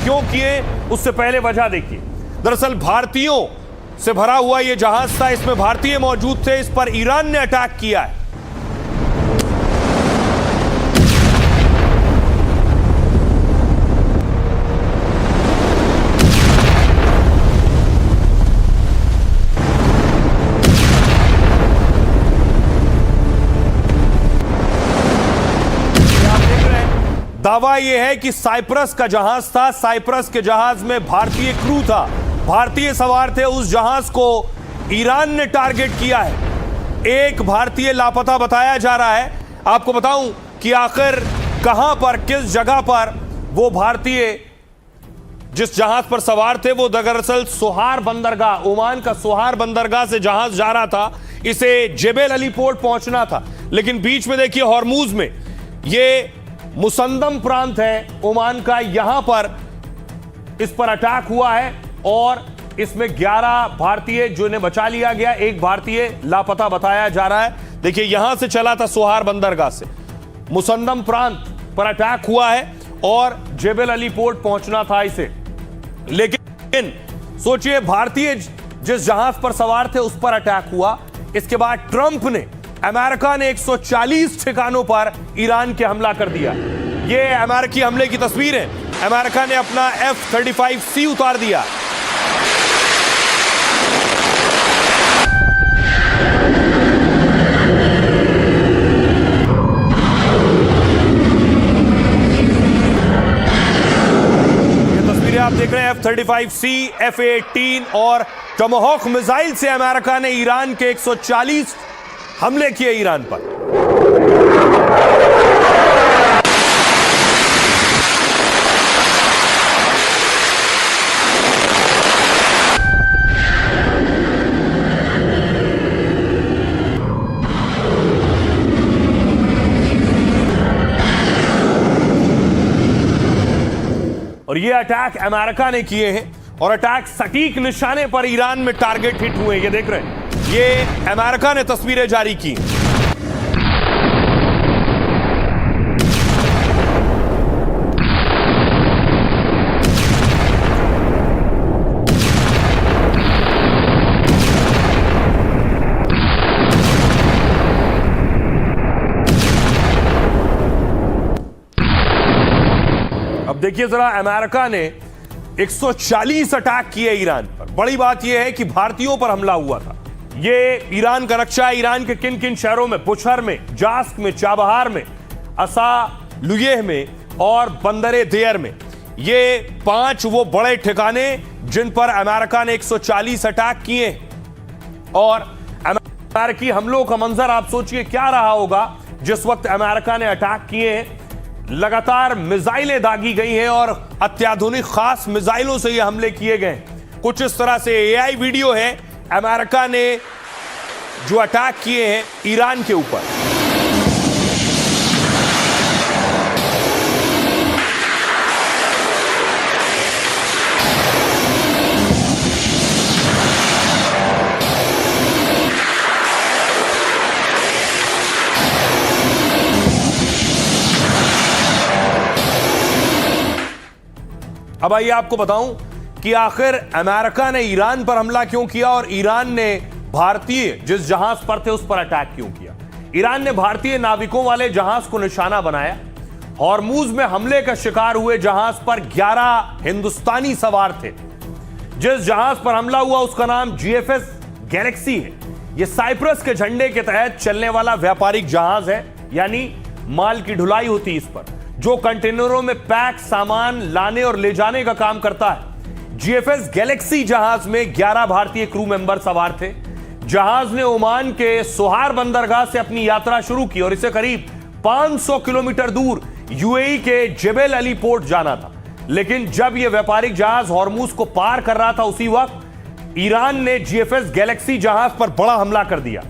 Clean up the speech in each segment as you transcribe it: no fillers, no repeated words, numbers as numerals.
क्यों किए, उससे पहले वजह देखिए। दरअसल भारतीयों से भरा हुआ यह जहाज था, इसमें भारतीय मौजूद थे, इस पर ईरान ने अटैक किया है। दावा यह है कि साइप्रस का जहाज था, साइप्रस के जहाज में भारतीय क्रू था, भारतीय सवार थे, उस जहाज को ईरान ने टारगेट किया है। एक भारतीय लापता बताया जा रहा है। आपको बताऊं कि आखिर कहां पर, किस जगह पर वो भारतीय जिस जहाज पर सवार थे वो दरअसल सोहार बंदरगाह, ओमान का सोहार बंदरगाह से जहाज जा रहा था, इसे जेबेल अली पोर्ट पहुंचना था, लेकिन बीच में देखिए हॉर्मूज में ये मुसंदम प्रांत है ओमान का, यहां पर इस पर अटैक हुआ है और इसमें 11 भारतीय जो इन्हें बचा लिया गया, एक भारतीय लापता बताया जा रहा है। देखिए यहां से चला था सोहार बंदरगाह से, मुसंदम प्रांत पर अटैक हुआ है और जेबेल अली पोर्ट पहुंचना था इसे। लेकिन सोचिए, भारतीय जिस जहाज पर सवार थे उस पर अटैक हुआ, इसके बाद ट्रंप ने, अमेरिका ने 140 ठिकानों पर ईरान के हमला कर दिया। यह अमेरिकी हमले की तस्वीर है। अमेरिका ने अपना F-35C उतार दिया। ये तस्वीरें आप देख रहे हैं F-35C, F-18 और टोमाहॉक मिसाइल से अमेरिका ने ईरान के 140 हमले किए ईरान पर। और ये अटैक अमेरिका ने किए हैं और अटैक सटीक निशाने पर ईरान में टारगेट हिट हुए। ये देख रहे हैं, ये अमेरिका ने तस्वीरें जारी की। अब देखिए जरा, अमेरिका ने 140 अटैक किए ईरान पर। बड़ी बात यह है कि भारतीयों पर हमला हुआ था। ये ईरान का नक्शा है, ईरान के किन किन शहरों में, बुशहर में, जास्क में, चाबहार में, असालुयेह में और बंदरे देयर में, ये 5 वो बड़े ठिकाने जिन पर अमेरिका ने 140 अटैक किए। और अमेरिकी हमलों का मंजर आप सोचिए क्या रहा होगा जिस वक्त अमेरिका ने अटैक किए हैं। लगातार मिसाइलें दागी गई हैं और अत्याधुनिक खास मिसाइलों से ये हमले किए गए। कुछ इस तरह से एआई वीडियो है अमेरिका ने जो अटैक किए हैं ईरान के ऊपर। अब आइए आपको बताऊं कि आखिर अमेरिका ने ईरान पर हमला क्यों किया और ईरान ने भारतीय जिस जहाज पर थे उस पर अटैक क्यों किया। ईरान ने भारतीय नाविकों वाले जहाज को निशाना बनाया। हॉर्मूज में हमले का शिकार हुए जहाज पर 11 हिंदुस्तानी सवार थे। जिस जहाज पर हमला हुआ उसका नाम GFS गैलेक्सी है। यह साइप्रस के झंडे के तहत चलने वाला व्यापारिक जहाज है, यानी माल की ढुलाई होती है इस पर, जो कंटेनरों में पैक सामान लाने और ले जाने का काम करता है। GFS गैलेक्सी जहाज में 11 भारतीय क्रू मेंबर सवार थे। जहाज ने ओमान के सोहार बंदरगाह से अपनी यात्रा शुरू की और इसे करीब 500 किलोमीटर दूर UAE के जेबेल अली पोर्ट जाना था। लेकिन जब यह व्यापारिक जहाज हॉर्मूज को पार कर रहा था उसी वक्त ईरान ने GFS गैलेक्सी जहाज पर बड़ा हमला कर दिया।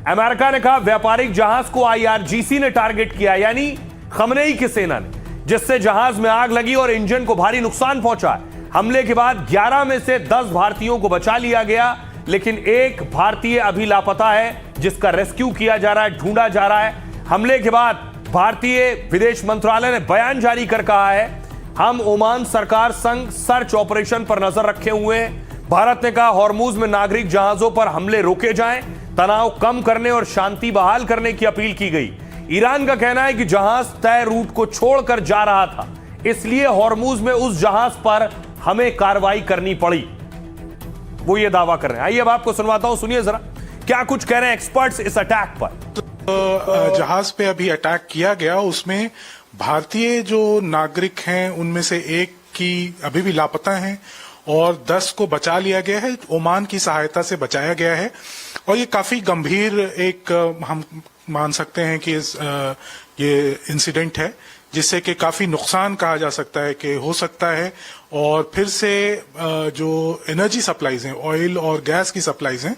अमेरिका ने कहा व्यापारिक जहाज को IRGC ने टारगेट किया, यानी खमनेई की सेना ने, जिससे जहाज में आग लगी और इंजन को भारी नुकसान पहुंचा। हमले के बाद 11 में से 10 भारतीयों को बचा लिया गया, लेकिन एक भारतीय अभी लापता है जिसका रेस्क्यू किया जा रहा है, ढूंढा जा रहा है। हमले के बाद भारतीय विदेश मंत्रालय ने बयान जारी कर कहा है हम ओमान सरकार संग सर्च ऑपरेशन पर नजर रखे हुए हैं। भारत ने कहा हॉर्मूज में नागरिक जहाजों पर हमले रोके जाएं, तनाव कम करने और शांति बहाल करने की अपील की गई। ईरान का कहना है कि जहाज तय रूट को छोड़कर जा रहा था, इसलिए हॉर्मूज में उस जहाज पर हमें कार्रवाई करनी पड़ी, वो ये दावा कर रहे हैं। आइए अब आपको सुनवाता हूं, सुनिए जरा क्या कुछ कह रहे हैं एक्सपर्ट्स इस अटैक पर। जहाज पे अभी अटैक किया गया, उसमें भारतीय जो नागरिक हैं उनमें से एक की अभी भी लापता हैं और 10 को बचा लिया गया है, ओमान की सहायता से बचाया गया है। और ये काफी गंभीर एक हम मान सकते हैं कि ये इंसिडेंट है जिससे कि काफी नुकसान कहा जा सकता है कि हो सकता है। और फिर से जो एनर्जी सप्लाईज हैं, ऑयल और गैस की सप्लाईज हैं,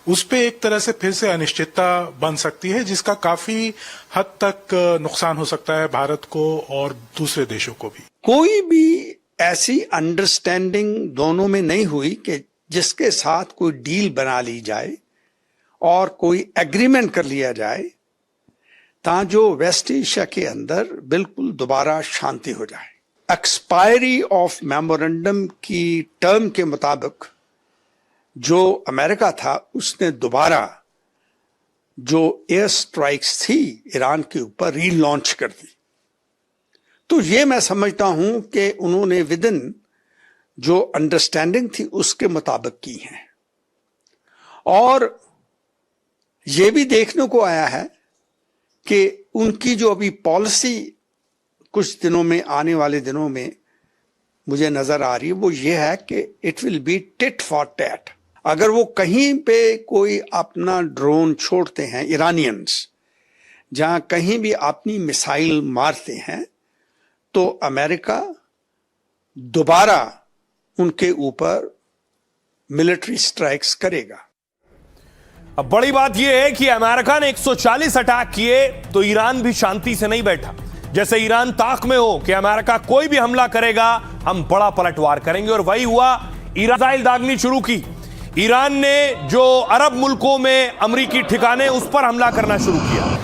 उस पे एक तरह से फिर से अनिश्चितता बन सकती है, जिसका काफी हद तक नुकसान हो सकता है भारत को और दूसरे देशों को भी। कोई भी ऐसी अंडरस्टैंडिंग दोनों में नहीं हुई कि जिसके साथ कोई डील बना ली जाए और कोई एग्रीमेंट कर लिया जाए ताजो वेस्ट एशिया के अंदर बिल्कुल दोबारा शांति हो जाए। एक्सपायरी ऑफ मेमोरेंडम की टर्म के मुताबिक जो अमेरिका था उसने दोबारा जो एयर स्ट्राइक्स थी ईरान के ऊपर रीलॉन्च कर दी। तो ये मैं समझता हूं कि उन्होंने विदिन जो अंडरस्टैंडिंग थी उसके मुताबिक की है। और ये भी देखने को आया है कि उनकी जो अभी पॉलिसी कुछ दिनों में, आने वाले दिनों में मुझे नजर आ रही है, वो ये है कि it will be tit for tat. अगर वो कहीं पे कोई अपना ड्रोन छोड़ते हैं इरानियंस, जहां कहीं भी अपनी मिसाइल मारते हैं, तो अमेरिका दोबारा उनके ऊपर मिलिट्री स्ट्राइक्स करेगा। अब बड़ी बात यह है कि अमेरिका ने 140 अटैक किए तो ईरान भी शांति से नहीं बैठा। जैसे ईरान ताक में हो कि अमेरिका कोई भी हमला करेगा हम बड़ा पलटवार करेंगे, और वही हुआ। ईरान दागनी शुरू की। ईरान ने जो अरब मुल्कों में अमेरिकी ठिकाने उस पर हमला करना शुरू किया।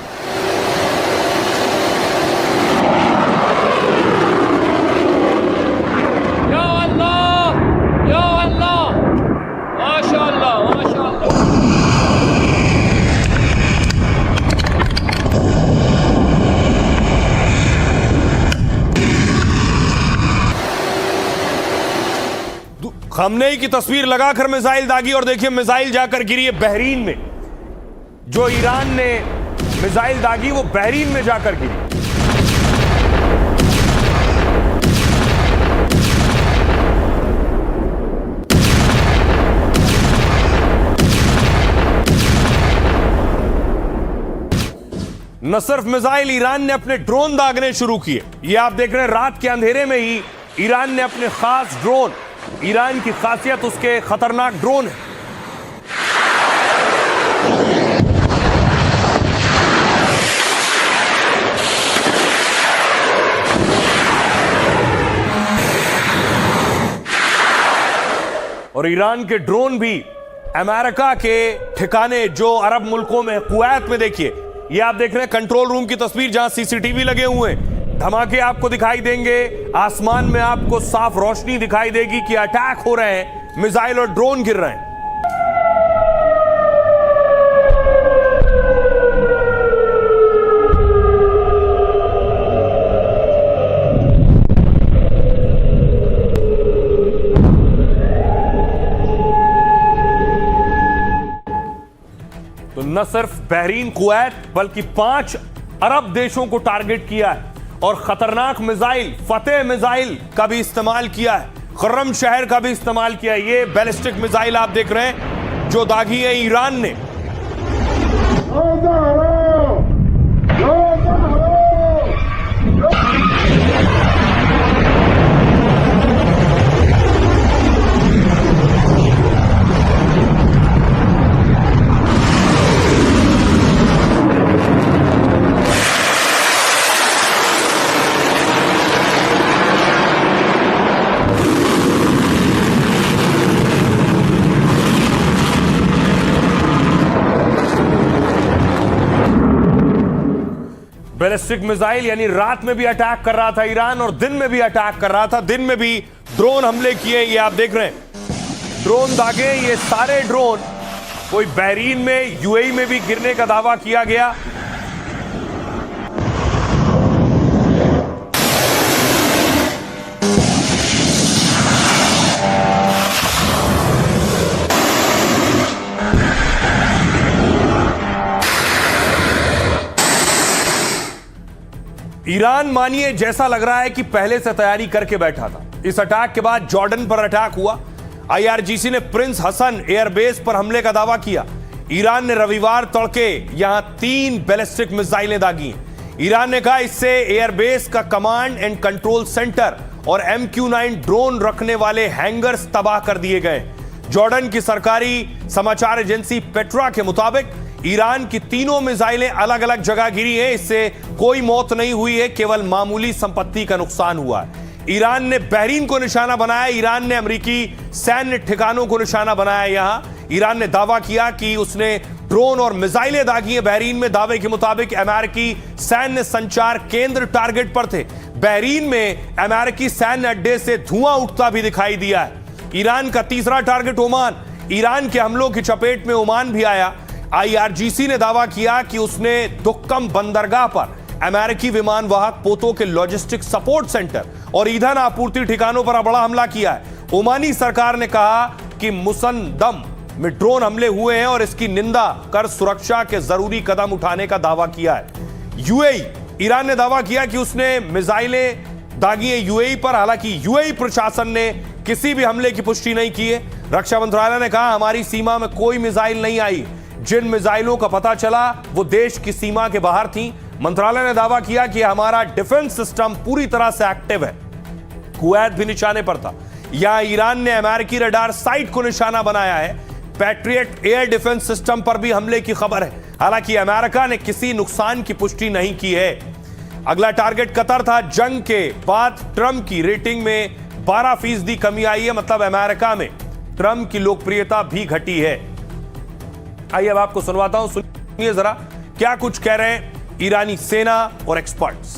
खमनेई की तस्वीर लगाकर मिसाइल दागी और देखिए मिसाइल जाकर गिरी है बहरीन में। जो ईरान ने मिसाइल दागी वो बहरीन में जाकर गिरी। न सिर्फ मिसाइल, ईरान ने अपने ड्रोन दागने शुरू किए। ये आप देख रहे हैं, रात के अंधेरे में ही ईरान ने अपने खास ड्रोन, ईरान की खासियत उसके खतरनाक ड्रोन है। और ईरान के ड्रोन भी अमेरिका के ठिकाने जो अरब मुल्कों में, कुवैत में, देखिए ये आप देख रहे हैं कंट्रोल रूम की तस्वीर जहां सीसीटीवी लगे हुए हैं। धमाके आपको दिखाई देंगे, आसमान में आपको साफ रोशनी दिखाई देगी कि अटैक हो रहे हैं, मिसाइल और ड्रोन गिर रहे हैं। तो न सिर्फ बहरीन, कुवैत, बल्कि 5 अरब देशों को टारगेट किया है और खतरनाक मिसाइल, फतेह मिसाइल का भी इस्तेमाल किया है, खुर्रम शहर का भी इस्तेमाल किया है। ये बैलिस्टिक मिसाइल आप देख रहे हैं जो दागी है ईरान ने। बैलिस्टिक मिसाइल, यानी रात में भी अटैक कर रहा था ईरान और दिन में भी अटैक कर रहा था। दिन में भी ड्रोन हमले किए, ये आप देख रहे हैं ड्रोन दागे। ये सारे ड्रोन कोई बहरीन में, यूएई में भी गिरने का दावा किया गया। ईरान मानिए जैसा लग रहा है कि पहले से तैयारी करके बैठा था। इस अटैक के बाद जॉर्डन पर अटैक हुआ। आईआरजीसी ने प्रिंस हसन एयरबेस पर हमले का दावा किया। ईरान ने रविवार तड़के यहां 3 बैलिस्टिक मिसाइलें दागी। ईरान ने कहा इससे एयरबेस का कमांड एंड कंट्रोल सेंटर और MQ-9 ड्रोन रखने वाले हैंगर्स तबाह कर दिए गए। जॉर्डन की सरकारी समाचार एजेंसी पेट्रा के मुताबिक ईरान की तीनों मिसाइलें अलग अलग जगह गिरी हैं। इससे कोई मौत नहीं हुई है, केवल मामूली संपत्ति का नुकसान हुआ है। ईरान ने बहरीन को निशाना बनाया। ईरान ने अमेरिकी सैन्य ठिकानों को निशाना बनाया। यहां ईरान ने दावा किया कि उसने ड्रोन और मिसाइलें दागी हैं बहरीन में। दावे के मुताबिक अमेरिकी सैन्य संचार केंद्र टारगेट पर थे। बहरीन में अमेरिकी सैन्य अड्डे से धुआं उठता भी दिखाई दिया है। ईरान का तीसरा टारगेट ओमान। ईरान के हमलों की चपेट में ओमान भी आया। आईआरजीसी ने दावा किया कि उसने दुक्कम बंदरगाह पर अमेरिकी विमान वाहक पोतों के लॉजिस्टिक सपोर्ट सेंटर और ईंधन आपूर्ति ठिकानों पर बड़ा हमला किया है। ओमानी सरकार ने कहा कि मुसंदम में ड्रोन हमले हुए हैं और इसकी निंदा कर सुरक्षा के जरूरी कदम उठाने का दावा किया है। यूएई, ईरान ने दावा किया कि उसने मिसाइलें दागी है यूएई पर। हालांकि यूएई प्रशासन ने किसी भी हमले की पुष्टि नहीं की है। रक्षा मंत्रालय ने कहा हमारी सीमा में कोई मिसाइल नहीं आई। जिन मिसाइलों का पता चला वो देश की सीमा के बाहर थी। मंत्रालय ने दावा किया कि हमारा डिफेंस सिस्टम पूरी तरह से एक्टिव है। कुवैत भी निशाने पर था। यहां ईरान ने अमेरिकी रडार साइट को निशाना बनाया है। पैट्रियट एयर डिफेंस सिस्टम पर भी हमले की खबर है। हालांकि अमेरिका ने किसी नुकसान की पुष्टि नहीं की है। अगला टारगेट कतर था। जंग के बाद ट्रंप की रेटिंग में 12% कमी आई है। मतलब अमेरिका में ट्रंप की लोकप्रियता भी घटी है। आइए अब आपको सुनवाता हूं, सुनिए जरा क्या कुछ कह रहे हैं ईरानी सेना और एक्सपर्ट्स।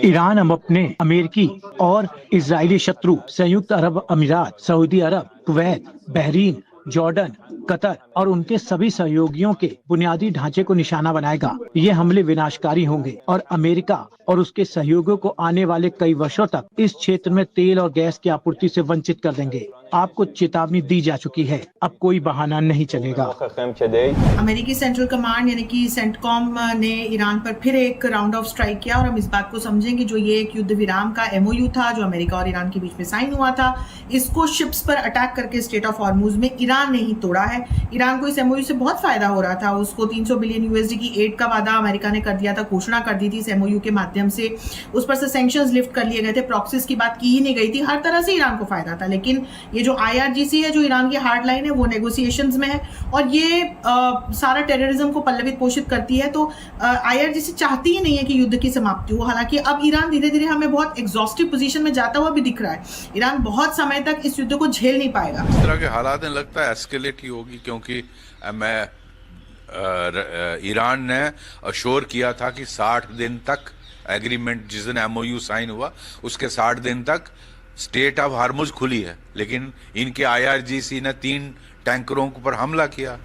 ईरान अब अपने अमेरिकी और इजरायली शत्रु संयुक्त अरब अमीरात, सऊदी अरब, कुवैत, बहरीन, जॉर्डन, कतर और उनके सभी सहयोगियों के बुनियादी ढांचे को निशाना बनाएगा। ये हमले विनाशकारी होंगे और अमेरिका और उसके सहयोगियों को आने वाले कई वर्षों तक इस क्षेत्र में तेल और गैस की आपूर्ति से वंचित कर देंगे। आपको चेतावनी दी जा चुकी है, अब कोई बहाना नहीं चलेगा। अमेरिकी सेंट्रल कमांड यानी कि सेंटकॉम ने ईरान पर फिर एक राउंड ऑफ स्ट्राइक किया और हम इस बात को समझेंगे जो ये एक युद्ध विराम का MOU था जो अमेरिका और ईरान के बीच में साइन हुआ था, इसको शिप्स पर अटैक करके स्ट्रेट ऑफ हॉर्मुज में ईरान ने ही तोड़ा है। ईरान को इस MOU से बहुत फायदा हो रहा था। उसको 300 बिलियन USD की एड का वादा अमेरिका ने कर दिया था, घोषणा कर दी थी इस MOU के माध्यम से। उस पर से सैंक्शंस लिफ्ट कर लिए गए थे, प्रॉक्सीज की बात की ही नहीं गई थी। हर तरह से ईरान को फायदा था। लेकिन ये जो IRGC है जो ईरान की हार्ड लाइन है वो नेगोशिएशंस में है और ये सारा टेररिज्म को पल्लवित पोषित करती है। तो IRGC चाहती ही नहीं है कि युद्ध की समाप्ति हो। हालांकि अब ईरान धीरे धीरे हमें बहुत एग्जॉस्टिव पोजीशन में जाता हुआ भी दिख रहा है। ईरान बहुत समय तक इस युद्ध को झेल नहीं पाएगा। इस तरह के हालात में लगता है एस्केलेट ही होगी, क्योंकि ईरान ने अश्योर किया था कि 60 दिन तक एग्रीमेंट, जिस दिन MOU साइन हुआ उसके 60 दिन तक स्टेट ऑफ हार्मुज खुली है। लेकिन इनके IRGC ने 3 टैंकरों पर हमला किया।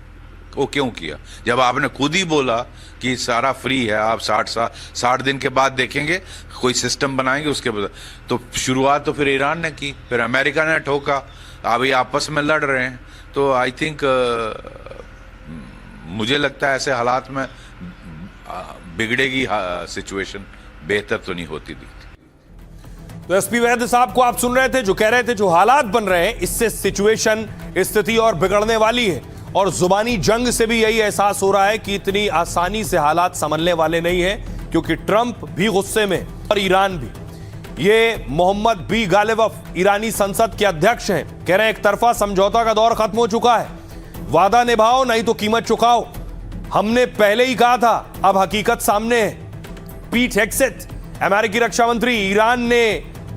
वो क्यों किया? जब आपने खुद ही बोला कि सारा फ्री है, आप 60 दिन के बाद देखेंगे, कोई सिस्टम बनाएंगे उसके बाद। तो शुरुआत तो फिर ईरान ने की, फिर अमेरिका ने ठोका, अभी आपस में लड़ रहे हैं। तो आई थिंक मुझे लगता है ऐसे हालात में बिगड़ेगी सिचुएशन, बेहतर तो नहीं होती दिखती। तो SP वैद्य साहब को आप सुन रहे थे जो कह रहे थे जो हालात बन रहे हैं इससे सिचुएशन, स्थिति और बिगड़ने वाली है। और जुबानी जंग से भी यही एहसास हो रहा है कि इतनी आसानी से हालात संभलने वाले नहीं है, क्योंकि ट्रंप भी गुस्से में और ईरान भी। ये मोहम्मद बी गालिबफ ईरानी संसद के अध्यक्ष हैं, कह रहे हैं एक तरफा समझौता का दौर खत्म हो चुका है, वादा निभाओ नहीं तो कीमत चुकाओ। हमने पहले ही कहा था, अब हकीकत सामने है। पीट हेग्सेथ, अमेरिकी रक्षा मंत्री, ईरान ने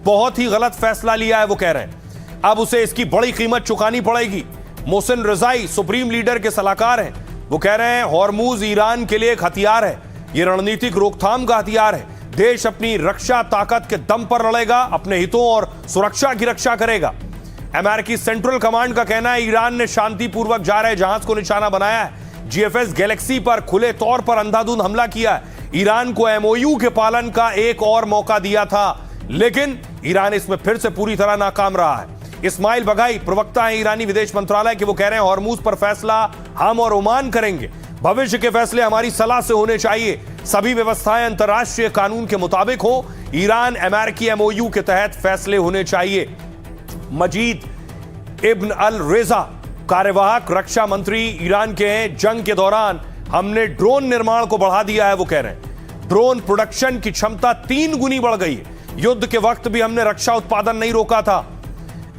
बहुत ही गलत फैसला लिया है वो कह रहे हैं, अब उसे इसकी बड़ी कीमत चुकानी पड़ेगी। मोहसिन रजाई सुप्रीम लीडर के सलाहकार हैं, वो कह रहे हैं हॉर्मुज ईरान के लिए एक हथियार है, यह रणनीतिक रोकथाम का हथियार है। देश अपनी रक्षा ताकत के दम पर लड़ेगा, अपने हितों और सुरक्षा की रक्षा करेगा। अमेरिकी सेंट्रल कमांड का कहना है ईरान ने शांतिपूर्वक जा रहे जहाज को निशाना बनाया है। जीएफएस गैलेक्सी पर खुले तौर पर अंधाधुंध हमला किया है। ईरान को एमओयू के पालन का एक और मौका दिया था, लेकिन ईरान इसमें फिर से पूरी तरह नाकाम रहा है। इस्माइल बघाई प्रवक्ता है ईरानी विदेश मंत्रालय के, वो कह रहे हैं हॉर्मूज पर फैसला हम और ओमान करेंगे। भविष्य के फैसले हमारी सलाह से होने चाहिए। सभी व्यवस्थाएं अंतर्राष्ट्रीय कानून के मुताबिक हो। ईरान अमेरिकी एमओयू के तहत फैसले होने चाहिए। मजीद इब्न अल रेजा कार्यवाहक रक्षा मंत्री ईरान के हैं। जंग के दौरान हमने ड्रोन निर्माण को बढ़ा दिया है, वो कह रहे हैं। ड्रोन प्रोडक्शन की क्षमता 3 गुनी बढ़ गई है। युद्ध के वक्त भी हमने रक्षा उत्पादन नहीं रोका था।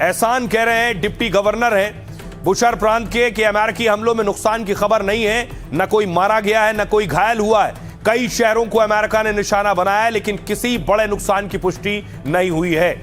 एहसान कह रहे हैं, डिप्टी गवर्नर हैं बुशर प्रांत के, कि अमेरिकी हमलों में नुकसान की खबर नहीं है, न कोई मारा गया है न कोई घायल हुआ है। कई शहरों को अमेरिका ने निशाना बनाया है, लेकिन किसी बड़े नुकसान की पुष्टि नहीं हुई है।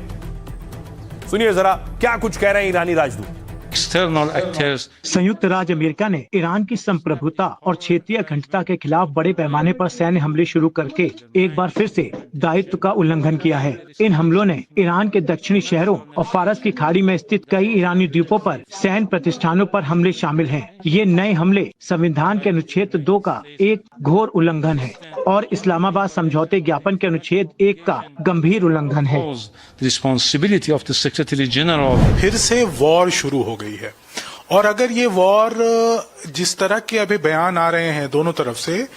सुनिए जरा क्या कुछ कह रहे हैं ईरानी राजदूत। External actors संयुक्त राज्य अमेरिका ने ईरान की संप्रभुता और क्षेत्रीय अखंडता के खिलाफ बड़े पैमाने पर सैन्य हमले शुरू करके एक बार फिर से दायित्व का उल्लंघन किया है। इन हमलों ने ईरान के दक्षिणी शहरों और फारस की खाड़ी में स्थित कई ईरानी द्वीपों पर सैन्य प्रतिष्ठानों पर हमले शामिल हैं। ये नए हमले संविधान के अनुच्छेद 2 का एक घोर उल्लंघन है और इस्लामाबाद समझौते ज्ञापन के अनुच्छेद 1 का गंभीर उल्लंघन है। the responsibility of the Secretary General. फिर से वॉर शुरू हो गई है। और अगर ये वॉर जिस तरह के अभी बयान आ रहे हैं दोनों तरफ से,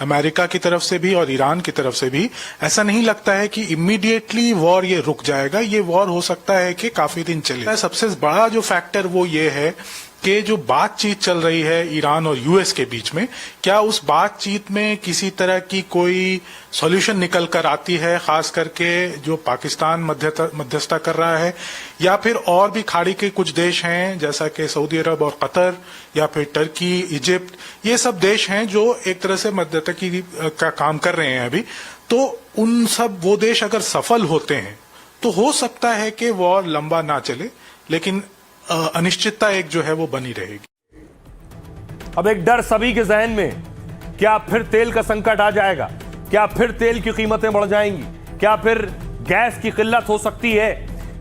अमेरिका की तरफ से भी और ईरान की तरफ से भी, ऐसा नहीं लगता है कि इमीडिएटली वॉर ये रुक जाएगा। ये वॉर हो सकता है कि काफी दिन चले। सबसे बड़ा जो फैक्टर वो ये है कि जो बातचीत चल रही है ईरान और यूएस के बीच में, क्या उस बातचीत में किसी तरह की कोई सॉल्यूशन निकल कर आती है, खास करके जो पाकिस्तान मध्यस्थता कर रहा है, या फिर और भी खाड़ी के कुछ देश हैं जैसा कि सऊदी अरब और कतर या फिर टर्की, इजिप्ट, ये सब देश हैं जो एक तरह से मध्यस्थता का काम कर रहे हैं अभी। तो उन सब वो देश अगर सफल होते हैं तो हो सकता है कि वॉर लंबा ना चले, लेकिन अनिश्चितता एक जो है वो बनी रहेगी। अब एक डर सभी के जहन में, क्या फिर तेल का संकट आ जाएगा? क्या फिर तेल की कीमतें बढ़ जाएंगी? क्या फिर गैस की किल्लत हो सकती है?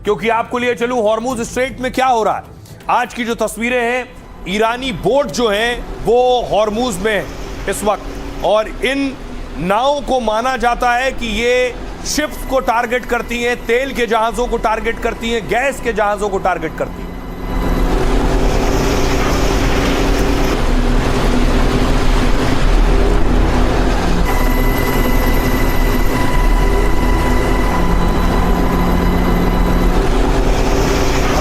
क्योंकि आपको लिए चलूं हॉर्मुज स्ट्रेट में क्या हो रहा है। आज की जो तस्वीरें हैं, ईरानी बोट जो हैं वो हॉर्मुज में है इस वक्त, और इन नावों को माना जाता है कि ये शिप्स को टारगेट करती हैं, तेल के जहाजों को टारगेट करती हैं, गैस के जहाजों को टारगेट करती हैं।